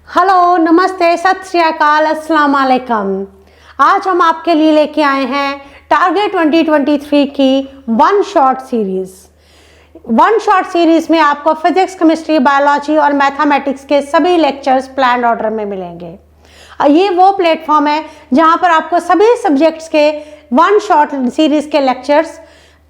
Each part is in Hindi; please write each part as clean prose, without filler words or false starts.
हेलो, नमस्ते, सत श्री अकाल, अस्सलाम वालेकुम। आज हम आपके लिए लेके आए हैं टारगेट 2023 की one shot series. One shot series में आपको फिजिक्स, केमिस्ट्री, बायोलॉजी और मैथमेटिक्स के सभी लेक्चर्स प्लान ऑर्डर में मिलेंगे। ये वो प्लेटफॉर्म है जहां पर आपको सभी सब्जेक्ट्स के वन शॉट सीरीज के लेक्चर्स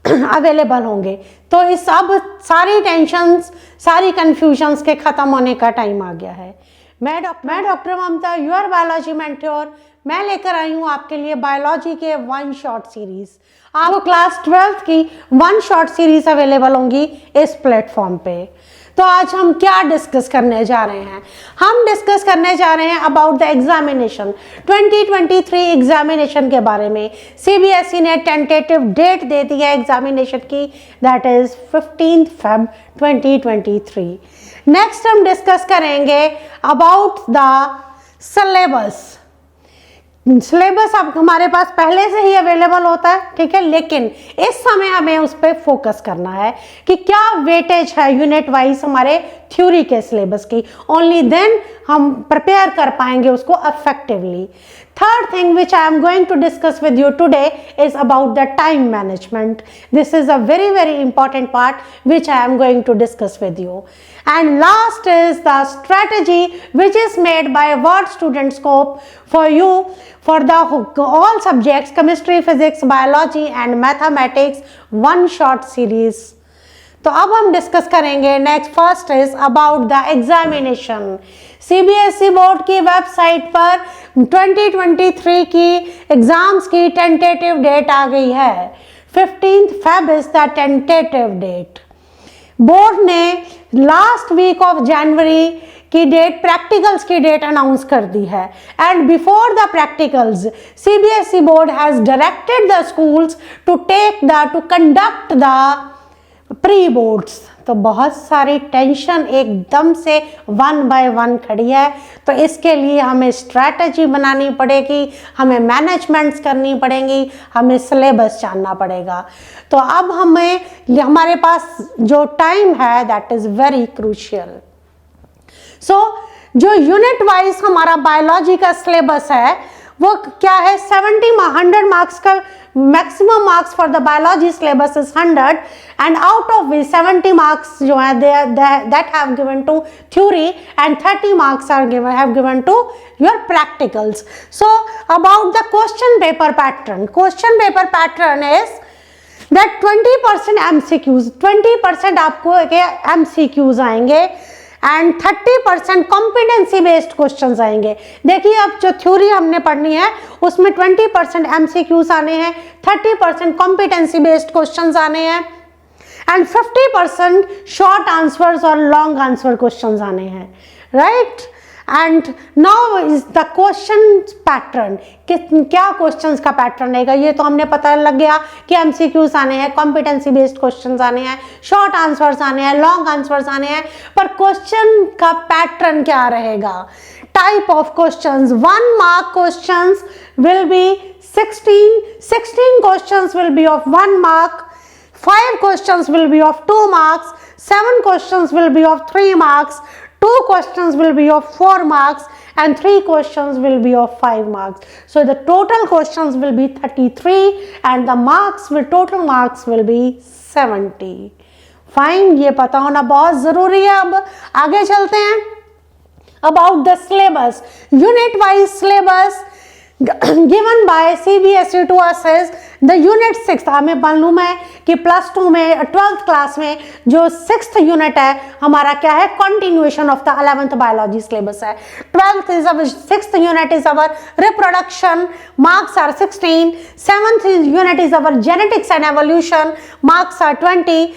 अवेलेबल होंगे। तो इस अब सारी टेंशन्स, सारी कन्फ्यूजन्स के ख़त्म होने का टाइम आ गया है। मैं doctor Mamta, your biology mentor, मैं लेकर आई हूँ आपके लिए बायोलॉजी के वन शॉट सीरीज। आपको क्लास 12th की वन शॉट सीरीज अवेलेबल होंगी इस प्लेटफॉर्म पे। तो आज हम क्या डिस्कस करने जा रहे हैं? हम डिस्कस करने जा रहे हैं अबाउट द एग्जामिनेशन 2023 एग्जामिनेशन के बारे में। सीबीएसई ने टेंटेटिव डेट दे दी है एग्जामिनेशन की, दैट इज 15 Feb 2023। नेक्स्ट हम डिस्कस करेंगे अबाउट द सिलेबस। सिलेबस अब हमारे पास पहले से ही अवेलेबल होता है, ठीक है, लेकिन इस समय हमें उस पर फोकस करना है कि क्या वेटेज है यूनिट वाइज हमारे थ्योरी के सिलेबस की। ओनली देन हम प्रिपेयर कर पाएंगे उसको effectively. Third thing which I am going to discuss with you today is about the time management. This is a very important part which I am going to discuss with you. And last is the strategy which is made by Word Student Scope for you for the all subjects chemistry, physics, biology and mathematics one shot series. तो अब हम डिस्कस करेंगे next. First is about the examination. CBSE board की वेबसाइट पर 2023 की एग्जाम्स की टेंटेटिव डेट आ गई है। 15 Feb is the tentative date. Board ने लास्ट वीक ऑफ जनवरी की डेट, प्रैक्टिकल्स की डेट अनाउंस कर दी है। And before the practicals CBSE board has directed the schools to conduct the pre boards. तो बहुत सारी टेंशन एकदम से वन बाय वन खड़ी है। तो इसके लिए हमें स्ट्रैटेजी बनानी पड़ेगी, हमें मैनेजमेंट्स करनी पड़ेंगी, हमें सिलेबस जानना पड़ेगा। तो अब हमारे पास जो टाइम है that is very crucial. So जो यूनिट वाइज हमारा बायोलॉजी का सिलेबस है वो क्या है? 100 मार्क्स का maximum marks for the biology syllabus is 100 and out of which 70 marks जो है that have given to theory and 30 marks have given to your practicals. So about the question paper pattern is that 20% MCQs, 20% आपको MCQs आएंगे एंड 30% कॉम्पिटेंसी बेस्ड क्वेश्चंस आएंगे। देखिए अब जो थ्योरी हमने पढ़नी है उसमें 20% MCQs आने हैं, 30% कॉम्पिटेंसी बेस्ड क्वेश्चंस आने हैं एंड 50% शॉर्ट आंसर्स और लॉन्ग आंसर क्वेश्चंस आने हैं, right. And now is the question pattern. क्या क्वेश्चंस का पैटर्न रहेगा ये तो हमने पता लग गया कि MCQs आने हैं, कॉम्पिटेंसी बेस्ड क्वेश्चंस आने हैं, शॉर्ट आंसर्स आने हैं, लॉन्ग आंसर्स आने हैं। पर क्वेश्चन का पैटर्न क्या रहेगा? Type of questions, 1 mark questions will be 16 questions will be of 1 mark, 5 questions will be of 2 marks, 7 questions will be of 3 marks, 2 questions will be of 4 marks and 3 questions will be of 5 marks. So the total questions will be 33 and the total marks will be 70. Fine, ये पता होना बहुत ज़रूरी है। अब आगे चलते हैं। About the syllabus, unit wise syllabus given by CBSE to us is the unit 6। हमें मालूम है कि +2 में 12th क्लास में जो 6th यूनिट है हमारा क्या है? Continuation of the 11th biology syllabus है। 12th is our 6th unit is our reproduction, marks are 16। 7th unit is our genetics and evolution, marks are 20।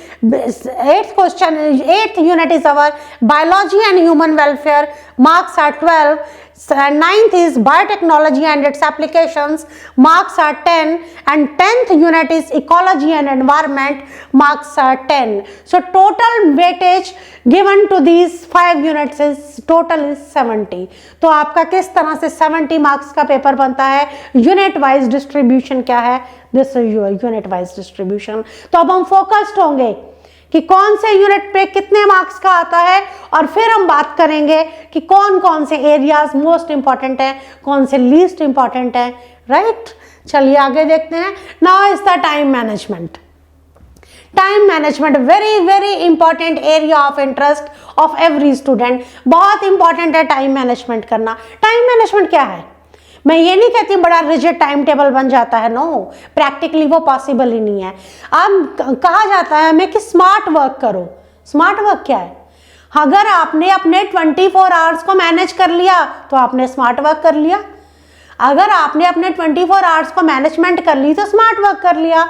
8th unit is our biology and human welfare, marks are 12. 9th is biotechnology and its applications, marks are 10 and 10th unit is ecology and environment, marks are 10. So total weightage given to these 5 units is total is 70. तो आपका किस तरह से 70 मार्क्स का पेपर बनता है? यूनिट वाइज डिस्ट्रीब्यूशन क्या है? This is your unit wise distribution. तो अब हम फोकस्ड होंगे कि कौन से यूनिट पे कितने मार्क्स का आता है, और फिर हम बात करेंगे कि कौन कौन से एरियाज मोस्ट इंपॉर्टेंट हैं, कौन से लीस्ट इंपॉर्टेंट हैं, राइट। चलिए आगे देखते हैं। Now is the time management. Time management very very important area of interest of every student. बहुत इंपॉर्टेंट है टाइम मैनेजमेंट करना। टाइम मैनेजमेंट क्या है? मैं ये नहीं कहती बड़ा रिजिड टाइम टेबल बन जाता है, नो, प्रैक्टिकली वो पॉसिबल ही नहीं है। अब कहा जाता है हमें कि स्मार्ट वर्क करो। स्मार्ट वर्क क्या है? अगर आपने अपने 24 आवर्स को मैनेज कर लिया तो आपने स्मार्ट वर्क कर लिया। अगर आपने अपने 24 आवर्स को मैनेजमेंट कर ली तो स्मार्ट वर्क कर लिया।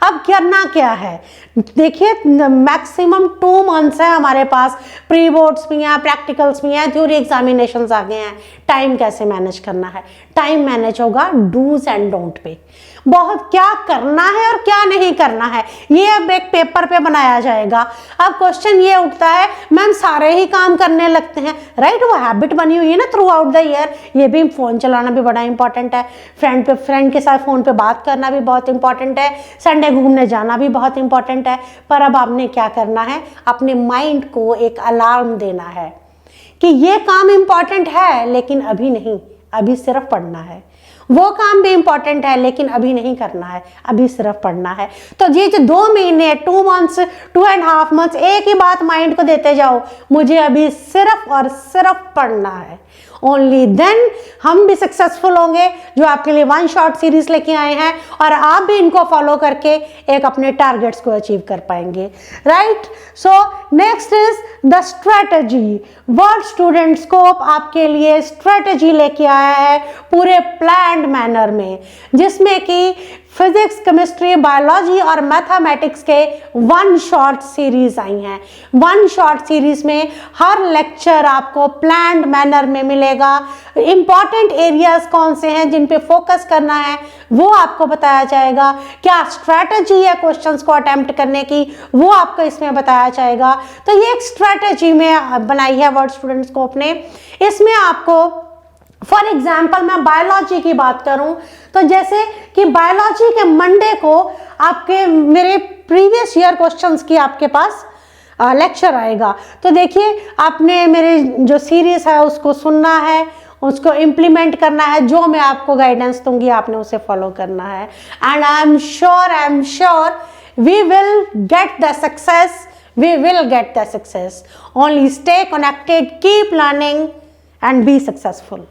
अब करना क्या है? देखिए, मैक्सिमम 2 मंथ्स है हमारे पास, प्री बोर्ड्स भी हैं, प्रैक्टिकल्स भी हैं, थ्योरी एग्जामिनेशंस आ गए हैं। टाइम कैसे मैनेज करना है? टाइम मैनेज होगा डूज एंड डोंट पे। बहुत क्या करना है और क्या नहीं करना है ये अब एक पेपर पे बनाया जाएगा। अब क्वेश्चन ये उठता है, मैम सारे ही काम करने लगते हैं, राइट, वो हैबिट बनी हुई है ना थ्रू आउट द ईयर। ये भी फोन चलाना भी बड़ा इंपॉर्टेंट है, फ्रेंड के साथ फोन पे बात करना भी बहुत इंपॉर्टेंट है, संडे घूमने जाना भी बहुत इंपॉर्टेंट है। पर अब आपने क्या करना है? अपने माइंड को एक अलार्म देना है कि ये काम इंपॉर्टेंट है लेकिन अभी नहीं, अभी सिर्फ पढ़ना है। वो काम भी इंपॉर्टेंट है लेकिन अभी नहीं करना है, अभी सिर्फ पढ़ना है। तो ये जो 2 महीने, 2 मंथ्स, 2.5 मंथ्स एक ही बात माइंड को देते जाओ, मुझे अभी सिर्फ और सिर्फ पढ़ना है, ओनली देन हम भी सक्सेसफुल होंगे, जो आपके लिए 1 शॉट सीरीज लेके आए हैं, और आप भी इनको फॉलो करके एक अपने टारगेट्स को अचीव कर पाएंगे, right. So next is the strategy. Word student scope आपके लिए स्ट्रेटजी लेके आया है पूरे प्लान्ड मैनर में, जिसमें कि फिजिक्स, केमिस्ट्री, बायोलॉजी और मैथमेटिक्स के 1 शॉर्ट सीरीज आई हैं। 1 शॉर्ट सीरीज में हर लेक्चर आपको प्लान्ड मैनर में मिलेगा। इंपॉर्टेंट एरियाज कौन से हैं जिन पे फोकस करना है वो आपको बताया जाएगा। क्या स्ट्रैटेजी है क्वेश्चंस को अटेम्प्ट करने की, वो आपको इसमें बताया जाएगा। तो ये एक स्ट्रैटेजी में बनाई है वर्ड स्टूडेंट स्कोप ने। इसमें आपको फॉर एग्जाम्पल मैं बायोलॉजी की बात करूं तो जैसे कि बायोलॉजी के मंडे को आपके मेरे प्रीवियस ईयर क्वेश्चंस की आपके पास लेक्चर आएगा। तो देखिए, आपने मेरे जो सीरीज है उसको सुनना है, उसको इम्प्लीमेंट करना है, जो मैं आपको गाइडेंस दूंगी आपने उसे फॉलो करना है। And I am sure we will get the success, we will get the success. Only stay connected, keep learning and be successful.